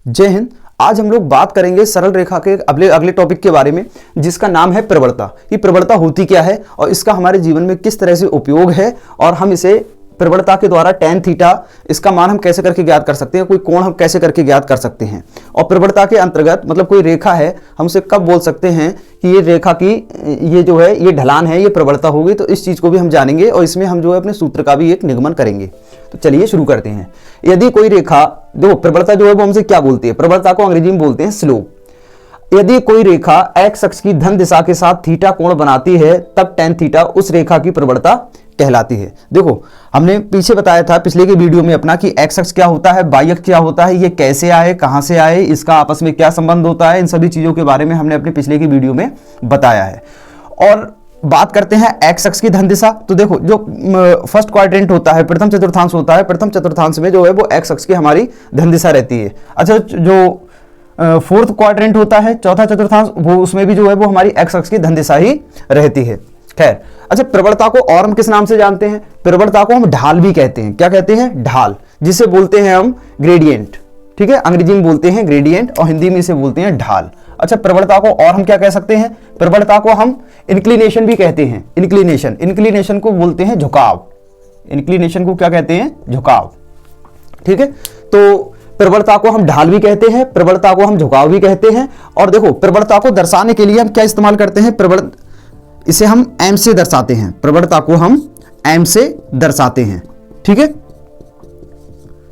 जय हिंद। आज हम लोग बात करेंगे सरल रेखा के अगले टॉपिक के बारे में, जिसका नाम है प्रवणता। ये प्रवणता होती क्या है और इसका हमारे जीवन में किस तरह से उपयोग है, और हम इसे प्रवणता के द्वारा tan थीटा इसका मान हम कैसे करके ज्ञात कर सकते हैं, कोई कोण हम कैसे करके ज्ञात कर सकते हैं। और प्रवणता के अंतर्गत मतलब कोई रेखा है, हम उसे कब बोल सकते हैं कि ये रेखा की ये जो है ये ढलान है, ये प्रवणता होगी। तो इस चीज़ को भी हम जानेंगे और इसमें हम जो है अपने सूत्र का भी एक निगमन करेंगे। तो चलिए शुरू करते हैं। यदि कोई रेखा, देखो प्रवणता जो है वो हमसे क्या बोलती है, प्रवणता को अंग्रेजी में बोलते हैं स्लोप। यदि कोई रेखा एक्स अक्ष की धन दिशा के साथ थीटा कोण बनाती है, तब tan थीटा उस रेखा की प्रवणता कहलाती है। देखो हमने पीछे बताया था पिछले के वीडियो में अपना कि एक्स अक्ष क्या होता है, वाई अक्ष क्या होता है, ये कैसे आए, कहां से आए, इसका आपस में क्या संबंध होता है, इन सभी चीजों के बारे में हमने अपने पिछले के वीडियो में बताया है। और बात करते हैं एक्स अक्ष की धन दिशा। तो देखो जो फर्स्ट क्वाड्रेंट होता है, प्रथम चतुर्थांश होता है, प्रथम चतुर्थांश में जो है वो एक्स अक्ष की हमारी धन दिशा रहती है। अच्छा, जो फोर्थ क्वाड्रेंट होता है, चौथा चतुर्थांश, वो उसमें भी जो है वो हमारी एक्स अक्ष की धन दिशा ही रहती है। खैर, अच्छा प्रवणता को और हम किस नाम से जानते हैं? प्रवणता को हम ढाल भी कहते हैं। क्या कहते हैं? ढाल, जिसे बोलते हैं हम ग्रेडियंट। ठीक है, अंग्रेजी में बोलते हैं ग्रेडियंट और हिंदी में इसे बोलते हैं ढाल। अच्छा, प्रवणता को और हम क्या कह सकते हैं? प्रवणता को हम इंक्लिनेशन भी कहते हैं। इंक्लिनेशन को बोलते हैं झुकाव। इंक्लिनेशन को क्या कहते हैं? झुकाव। ठीक है, तो प्रवणता को हम ढाल भी कहते हैं, प्रवणता को हम झुकाव भी कहते हैं। और देखो प्रवणता को दर्शाने के लिए हम क्या इस्तेमाल करते हैं? इसे हम m से दर्शाते हैं। प्रवणता को हम m से दर्शाते हैं। ठीक है,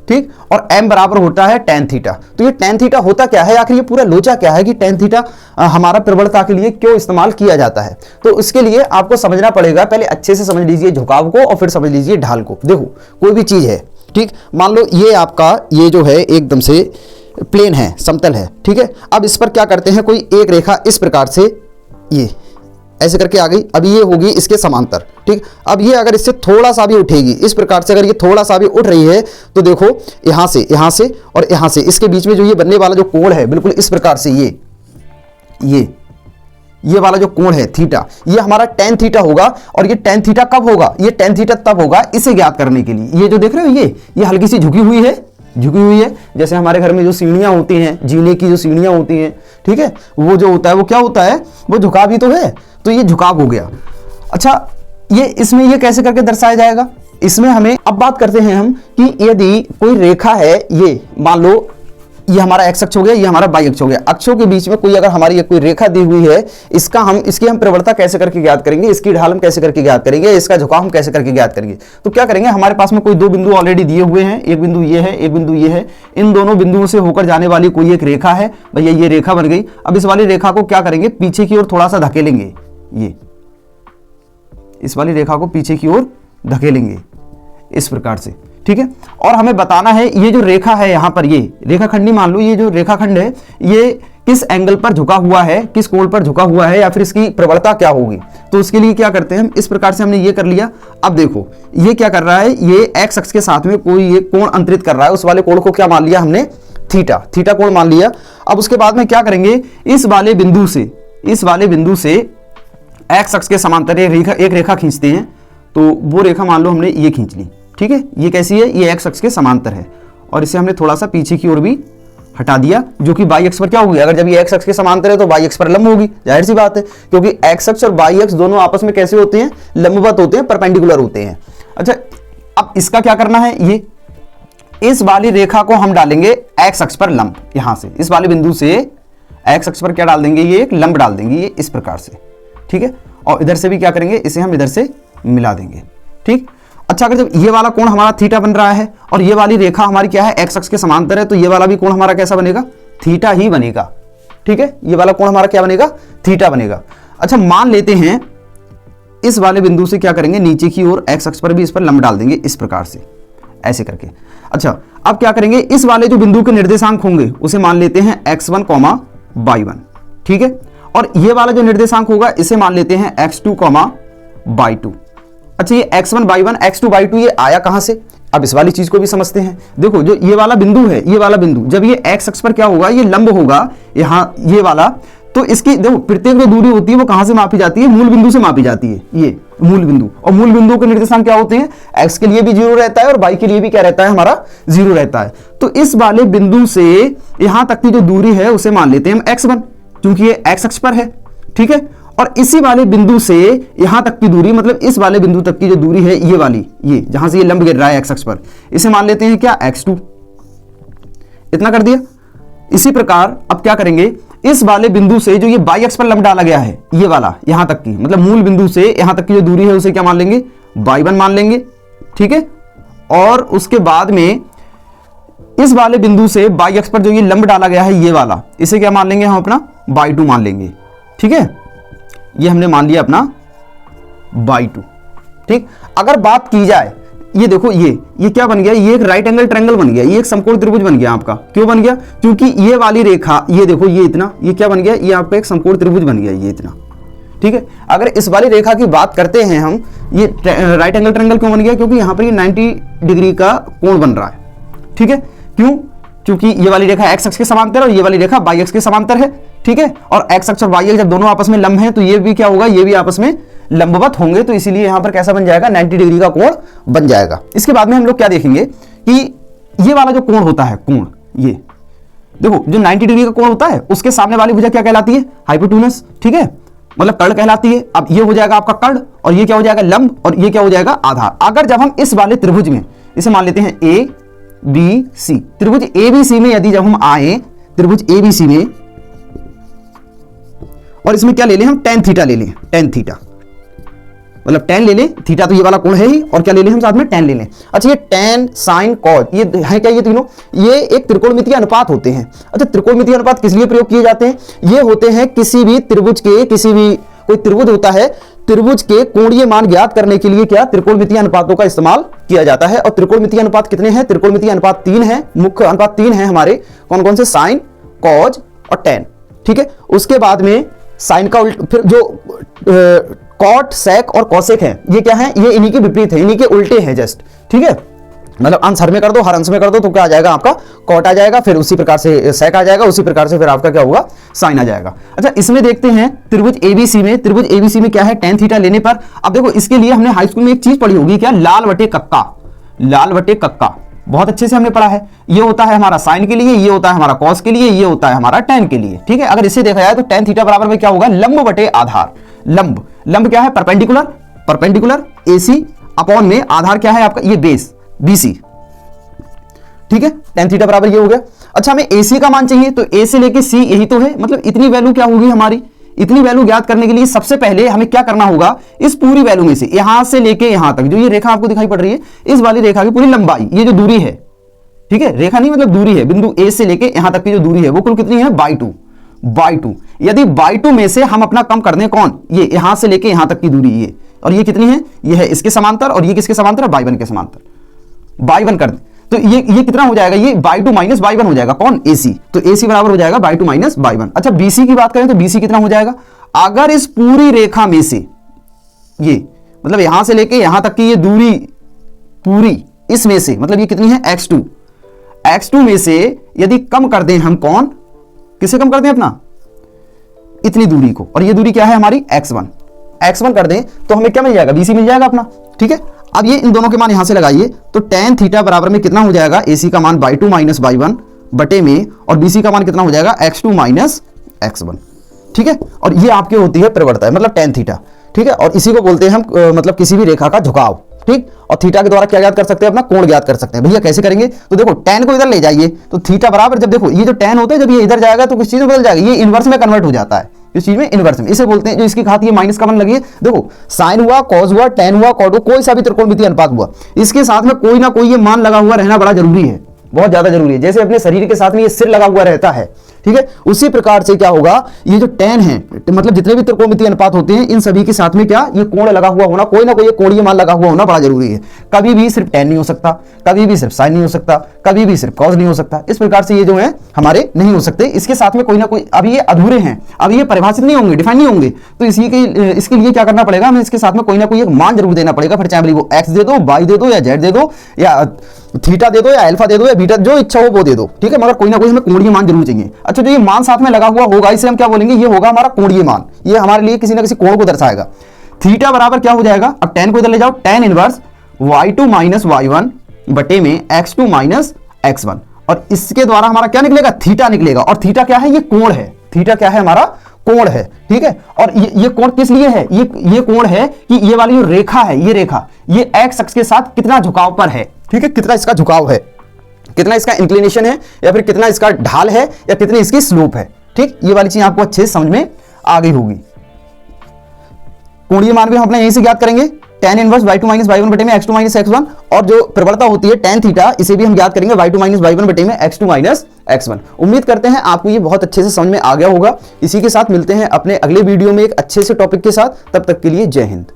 ठीक। और m बराबर होता है tan थीटा। तो ये tan थीटा होता क्या है, आखिर ये पूरा लोचा क्या है कि tan थीटा हमारा प्रवणता के लिए क्यों इस्तेमाल किया जाता है? तो इसके लिए आपको समझना पड़ेगा। पहले अच्छे से समझ लीजिए झुकाव को और फिर समझ लीजिए ढाल को। देखो कोई भी चीज है, ठीक, मान लो ये आपका ये जो है एकदम से प्लेन है, समतल है। ठीक है, अब इस पर क्या करते हैं, कोई एक रेखा इस प्रकार से ये ऐसे करके आ गई। अब ये होगी इसके समांतर। ठीक, अब ये अगर इससे थोड़ा सा भी उठेगी, इस प्रकार से अगर ये थोड़ा सा भी उठ रही है, तो देखो यहां से और यहां से इसके बीच में जो ये बनने वाला जो कोण है, बिल्कुल इस प्रकार से ये वाला जो कोण है थीटा, ये हमारा tan थीटा होगा। और ये tan थीटा कब होगा? ये tan थीटा तब होगा इसे ज्ञात करने के लिए। ये जो देख रहे हो ये हल्की सी झुकी हुई है, जैसे हमारे घर में जो सीढ़ियां होती हैं, जीने की जो सीढ़ियां होती हैं, ठीक है, वो जो होता है वो क्या होता है? वो झुकाव ही तो है। तो ये झुकाव हो गया। अच्छा, ये इसमें ये कैसे करके दर्शाया जाएगा? इसमें हमें अब बात करते हैं हम कि यदि कोई रेखा है, ये मान लो ये हमारा एक्स अक्ष हो गया, ये हमारा वाई अक्ष हो गया। अक्षों के बीच में कोई अगर हमारी कोई रेखा दी हुई है, इसकी हम प्रवणता कैसे करके ज्ञात करेंगे, इसकी ढाल हम कैसे करके ज्ञात करेंगे, इसका झुकाव हम कैसे करके ज्ञात करेंगे? तो क्या करेंगे, हमारे पास में कोई दो बिंदु ऑलरेडी दिए हुए हैं, एक बिंदु ये है, एक बिंदु ये है। इन दोनों बिंदुओं से होकर जाने वाली कोई एक रेखा है, भैया ये रेखा बन गई। अब इस वाली रेखा को क्या करेंगे, पीछे की ओर थोड़ा सा धकेलेंगे। ये इस वाली रेखा को पीछे की ओर धकेलेंगे इस प्रकार से। ठीक है, और हमें बताना है ये जो रेखा है यहाँ पर, ये रेखाखंडी मान लो, ये जो रेखाखंड है ये किस एंगल पर झुका हुआ है, किस कोण पर झुका हुआ है, या फिर इसकी प्रवणता क्या होगी। तो उसके लिए क्या करते हैं हम, इस प्रकार से हमने ये कर लिया। अब देखो ये क्या कर रहा है, ये एक्स अक्ष के साथ में कोई ये कोण अंतरित कर रहा है। उस वाले कोण को क्या मान लिया हमने? थीटा कोण मान लिया। अब उसके बाद में क्या करेंगे, इस वाले बिंदु से एक्स अक्ष के समांतर एक रेखा खींचते हैं। तो वो रेखा मान लो हमने ये खींच ली। ठीक है, ये कैसी है, ये एक्स अक्ष के समांतर है, और इसे हमने थोड़ा सा पीछे की ओर भी हटा दिया, जो कि वाई अक्ष पर क्या होगी, अगर जब ये एक्स अक्ष के समांतर है तो वाई अक्ष पर लंब होगी, जाहिर सी बात है, क्योंकि एक्स अक्ष और वाई अक्ष दोनों आपस में कैसे होते हैं? लंबवत होते हैं, परपेंडिकुलर होते हैं। अच्छा, अब इसका क्या करना है, ये इस वाली रेखा को हम डालेंगे एक्स अक्ष पर लंब। यहां से इस वाले बिंदु से एक्स अक्ष पर क्या डाल देंगे, ये एक लंब डाल देंगे, ये इस प्रकार से। ठीक है, और इधर से भी क्या करेंगे, इसे हम इधर से मिला देंगे। ठीक, अच्छा, अगर जब ये वाला कोण हमारा थीटा बन रहा है और ये वाली रेखा हमारी क्या है, एक्स अक्ष के समांतर है, तो ये वाला भी कोण हमारा कैसा बनेगा? थीटा ही बनेगा। ठीक है, ये वाला कोण हमारा क्या बनेगा? थीटा बनेगा। अच्छा, मान लेते हैं इस वाले बिंदु से क्या करेंगे, नीचे की ओर एक्स अक्ष पर भी इस पर लंब डाल देंगे इस प्रकार से, ऐसे करके। अच्छा, अब क्या करेंगे, इस वाले जो बिंदु के निर्देशांक होंगे उसे मान लेते हैं x1, y1। ठीक है, और ये वाला जो निर्देशांक होगा इसे मान लेते हैं x2, y2। अच्छा, ये x1, y1, x2, y2 ये आया कहां से? अब इस वाली चीज को भी समझते हैं। देखो जो ये वाला बिंदु है, ये वाला बिंदु जब ये x अक्ष पर क्या होगा, ये लंब होगा यहां ये वाला, तो इसकी देखो प्रत्येक जो दूरी होती है वो कहां से मापी जाती है? मूल बिंदु से मापी जाती है। ये मूल बिंदु, और मूल बिंदु के निर्देशांक क्या होते हैं, x के लिए भी 0 रहता है और y के लिए भी क्या रहता है, हमारा 0 रहता है। तो इस वाले बिंदु से यहां तक की जो दूरी है उसे मान लेते हैं हम x1, क्योंकि ये x अक्ष पर है, ठीक है। और इसी वाले बिंदु से यहां तक की दूरी, मतलब इस वाले बिंदु तक की जो दूरी है ये वाली, ये जहां से ये लंब गिर रहा है x अक्ष पर, इसे मान लेते हैं क्या, x2। इतना कर दिया। इसी प्रकार अब क्या करेंगे, इस वाले बिंदु से जो ये y अक्ष पर लंब डाला गया है, ये वाला यहां तक की, मतलब मूल बिंदु से यहां तक की जो दूरी है उसे क्या मान लेंगे, y1 मान लेंगे, ठीक है। और उसके बाद में इस वाले बिंदु से y अक्ष पर जो ये लंब डाला गया है ये वाला, इसे क्या मान लेंगे हम अपना y2 मान लेंगे, ठीक है। ये हमने मान लिया अपना y2, ठीक। अगर बात की जाए, ये देखो ये क्या बन गया, ये एक राइट एंगल ट्रायंगल बन गया, ये एक समकोण त्रिभुज बन गया आपका। क्यों बन गया, क्योंकि ये वाली रेखा, ये देखो ये इतना, ये क्या बन गया, ये आपका एक समकोण त्रिभुज बन गया, ये इतना, ठीक है। अगर इस वाली रेखा की बात करते हैं हम, ये राइट एंगल ट्रायंगल क्यों बन गया, क्योंकि यहां पर ये 90 डिग्री का कोण बन रहा है, ठीक है। क्यों, क्योंकि ये वाली रेखा x अक्ष के समांतर और ये वाली रेखा y अक्ष के समांतर है, ठीक है। और x अक्ष और y अक्ष जब दोनों आपस में लंब हैं तो ये भी क्या होगा, ये भी आपस में लंबवत होंगे, तो इसीलिए यहां पर कैसा बन जाएगा, 90 डिग्री का कोण बन जाएगा। इसके बाद में हम लोग क्या देखेंगे कि ये वाला जो कोण होता है, कोण, ये देखो जो 90 डिग्री का कोण होता है उसके सामने वाली भुजा क्या कहलाती है, हाइपोटेन्यूस, ठीक है, मतलब कर्ण कहलाती है। अब ये हो जाएगा आपका कर्ण और ये क्या हो जाएगा, लंब, और ये क्या हो जाएगा, आधार। अगर जब हम इस वाले त्रिभुज में, इसे मान लेते हैं ए बी सी, त्रिभुज ए बी सी में यदि जब हम आए, त्रिभुज ए बी सी में, और इसमें क्या ले लें हम, tan थीटा ले लें, tan थीटा, मतलब tan ले लें, थीटा तो ये वाला कोण है ही, और क्या ले लें हम साथ में, tan ले लें। अच्छा, ये tan sin cos, ये है क्या, ये तीनों ये एक त्रिकोणमितीय अनुपात होते हैं। अच्छा, त्रिकोणमितीय अनुपात किस लिए प्रयोग किए जाते हैं, ये होते हैं किसी भी त्रिभुज के, किसी भी कोई त्रिभुज होता है, त्रिभुज के कोणीय मान ज्ञात करने के लिए क्या त्रिकोणमितीय अनुपातों का इस्तेमाल किया जाता है। और त्रिकोणमितीय अनुपात कितने हैं, त्रिकोणमितीय अनुपात 3 है, मुख्य अनुपात 3 है हमारे, कौन कौन से, साइन, कॉज और tan, ठीक है। उसके बाद में साइन का उल्ट, फिर जो कॉट, सेक और कॉसेक है, ये क्या है, ये इन्हीं के विपरीत है, इन्हीं के उल्टे हैं जस्ट, ठीक है। मतलब अंश हर में कर दो, हर अंश में कर दो तो क्या आ जाएगा आपका, कॉट आ जाएगा, फिर उसी प्रकार से सेक आ जाएगा, उसी प्रकार से फिर आपका क्या होगा, साइन आ जाएगा। अच्छा, इसमें देखते हैं त्रिभुज एबीसी में, त्रिभुज एबीसी में क्या है, tan थीटा लेने पर, अब देखो इसके लिए हमने हाई स्कूल में एक चीज पढ़ी होगी, क्या, लाल बटे कक्का, लाल बटे कक्का, बहुत अच्छे से हमने पढ़ा है। ये होता है हमारा साइन के लिए, ये होता है हमारा कॉस के लिए, ये होता है हमारा tan के लिए, ठीक है। अगर इसे देखा जाए तो tan थीटा बराबर में क्या होगा, लंब बटे आधार, लंब, लंब क्या है, परपेंडिकुलर, परपेंडिकुलर AC अपॉन में आधार क्या है आपका, ये बेस BC, ठीक है। tan थीटा बराबर ये हो गया। अच्छा, हमें AC का मान चाहिए, तो A से लेके C यही तो है, मतलब इतनी वैल्यू क्या होगी हमारी, इतनी वैल्यू ज्ञात करने के लिए सबसे पहले हमें क्या करना होगा, इस पूरी वैल्यू में से यहां से लेके यहां तक जो ये रेखा आपको दिखाई पड़ रही है, इस वाली रेखा की पूरी लंबाई, ये जो दूरी है, ठीक है, रेखा नहीं मतलब दूरी है, बिंदु A से लेके यहां तक की जो दूरी है वो कुल कितनी है, y2। यदि y2 में से हम अपना कम कर दें, कौन, ये यहां से लेके यहां तक की दूरी, ये, और ये कितनी है, ये है इसके समांतर, और ये किसके समांतर है, y1 के समांतर, y1 कर दें तो ये कितना हो जाएगा, ये y2 माइनस y1 हो जाएगा, कौन, AC, तो AC बराबर हो जाएगा y2 माइनस y1। अच्छा, BC की बात करें तो BC कितना हो जाएगा, अगर इस पूरी रेखा में से ये, मतलब यहां से लेके यहां तक की ये दूरी पूरी, इसमें से, मतलब ये कितनी है, x2 में से यदि कम कर दें हम, कौन, किसे कम कर दें, अपना इतनी दूरी को, और ये दूरी क्या है हमारी, x1 कर दें तो हमें क्या मिल जाएगा, BC मिल जाएगा अपना, ठीक है। अब ये इन दोनों के मान यहां से लगाइए तो tan थीटा बराबर में कितना हो जाएगा, AC का मान y2 माइनस y1 बटे में, और BC का मान कितना हो जाएगा, x2 माइनस x1, ठीक है। और ये आपकी होती है प्रवणता, मतलब tan थीटा, ठीक है। और इसी को बोलते हैं हम मतलब किसी भी रेखा का झुकाव, ठीक। और थीटा के द्वारा क्या ज्ञात कर सकते हैं, अपना कोण ज्ञात कर सकते हैं। भैया कैसे करेंगे, तो देखो tan को इधर ले जाइए तो थीटा बराबर, जब देखो ये जो tan होता है जब ये इधर जाएगा तो किस चीज में बदल जाएगा, ये इनवर्स में कन्वर्ट हो जाता है, इस चीज में इनवर्स में, इसे बोलते हैं, जो इसकी घात ये माइनस का मान लगी है, देखो साइन हुआ, कॉस हुआ, tan हुआ, कॉट हुआ, कोई सा भी त्रिकोणमितीय अनुपात हुआ, इसके साथ में कोई ना कोई ये मान लगा हुआ रहना बड़ा जरूरी है, बहुत ज्यादा जरूरी है। जैसे अपने शरीर के साथ में ये सिर लगा हुआ रहता है, ठीक है, उसी प्रकार से क्या होगा, ये जो tan है, मतलब जितने भी त्रिकोणमितीय अनुपात होते हैं इन सभी के साथ में क्या, ये कोण लगा हुआ होना, कोई ना कोई कोणीय मान लगा हुआ होना बड़ा जरूरी है। कभी भी सिर्फ tan नहीं हो सकता, कभी भी सिर्फ sin नहीं हो सकता, कभी भी सिर्फ cos नहीं हो सकता, इस प्रकार से ये जो है हमारे नहीं हो सकते, इसके साथ में कोई ना कोई, अभी ये अधूरे हैं, अभी ये परिभाषित नहीं होंगे, डिफाइन नहीं होंगे, तो इसके लिए क्या करना पड़ेगा, हमें इसके साथ में कोई ना कोई एक मान जरूर देना पड़ेगा, फिर चाहे वो x दे दो, y दे दो, या z दे दो, या थीटा दे दो, या अल्फा दे दो, या बीटा, जो इच्छा हो वो दे दो, ठीक है, मगर कोई ना कोई हमें कोणीय मान जरूर चाहिए। अच्छा, जो ये मान साथ में लगा हुआ होगा इसे हम क्या बोलेंगे, ये होगा हमारा कोणीय मान, ये हमारे लिए किसी ना किसी कोण को दर्शाएगा। थीटा बराबर क्या हो जाएगा, अब tan को इधर ले जाओ, tan inverse y2 minus y1 बटे में x2 माइनस x1, और इसके द्वारा हमारा क्या निकलेगा, थीटा निकलेगा। और थीटा क्या है, ये कोण है, थीटा क्या है, हमारा कोण है, ठीक है। और ये कोण किस लिए है, ये कोण है कि ये वाली जो रेखा है, ये रेखा ये x अक्ष के साथ कितना झुकाव पर है, ठीक है, कितना इसका झुकाव है, कितना इसका इंक्लिनेशन है, या फिर कितना इसका ढाल है, या कितनी इसकी स्लोप है, ठीक। ये वाली चीज आपको अच्छे से समझ में आ गई होगी। कोणीय मान भी हम अपने यहीं से ज्ञात करेंगे, tan inverse y2 minus y1 बटे में x2 माइनस x1, और जो प्रवणता होती है tan थीटा, इसे भी हम ज्ञात करेंगे y2 माइनस y1 बटे में x2 माइनस x1। उम्मीद करते हैं आपको ये बहुत अच्छे से समझ में आ गया होगा। इसी के साथ मिलते हैं अपने अगले वीडियो में एक अच्छे से टॉपिक के साथ, तब तक के लिए जय हिंद।